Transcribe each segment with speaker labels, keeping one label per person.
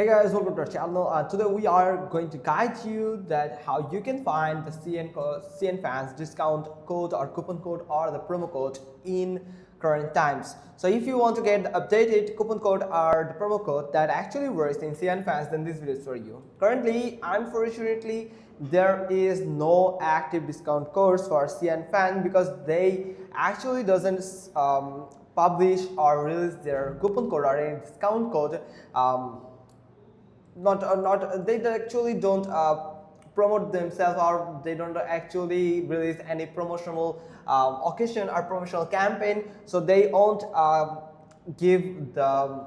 Speaker 1: Hey guys, welcome to our channel. Today we are going to guide you that how you can find the Cnfans discount code or coupon code or the promo code in current times. So if you want to get the updated coupon code or the promo code that actually works in Cnfans, then this video is for you. Currently, unfortunately, there is no active discount codes for Cnfans because they actually doesn't publish or release their coupon code or any discount code. Not they actually don't promote themselves, or they don't actually release any promotional occasion or promotional campaign, so they won't give the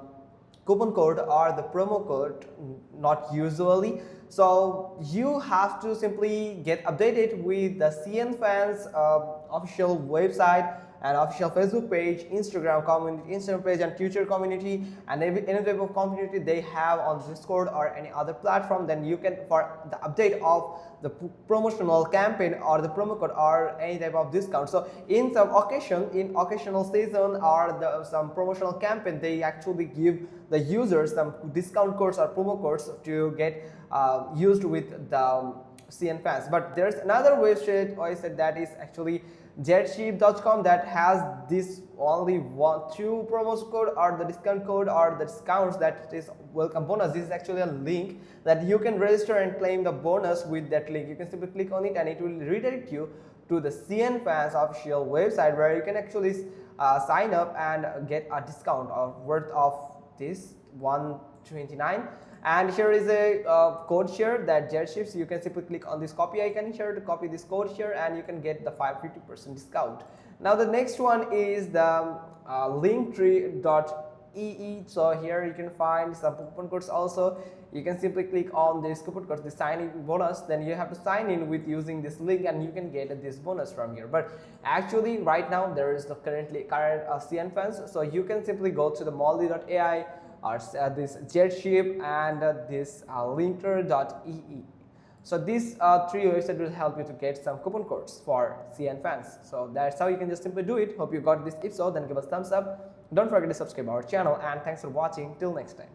Speaker 1: coupon code or the promo code, not usually. So you have to simply get updated with the Cnfans official website and official Facebook page, Instagram community, Instagram page and Twitter community, and any type of community they have on Discord or any other platform. Then you can, for the update of the promotional campaign or the promo code or any type of discount. So in some occasion, in occasional season or some promotional campaign, they actually give the users some discount codes or promo codes to get used with the Cnfans. But there's another website that is actually jetship.com that has this only two promo code or the discount code or the discounts that is welcome bonus. This is actually a link that you can register and claim the bonus with that link. You can simply click on it and it will redirect you to the Cnfans official website where you can actually sign up and get a discount of worth of this 129. And here is a code here that JetShips. You can simply click on this copy icon here to copy this code here, and you can get the 50% discount. Now the next one is the linktree.ee. So here you can find some coupon codes also. You can simply click on this coupon code, the sign in bonus. Then you have to sign in with using this link, and you can get this bonus from here. But actually right now there is the current Cnfans, so you can simply go to the molly.ai or this jetship and this linker.ee. So these three websites will help you to get some coupon codes for Cnfans. So that's how you can just simply do it. Hope you got this. If so, then give us a thumbs up. Don't forget to subscribe our channel, and thanks for watching. Till next time.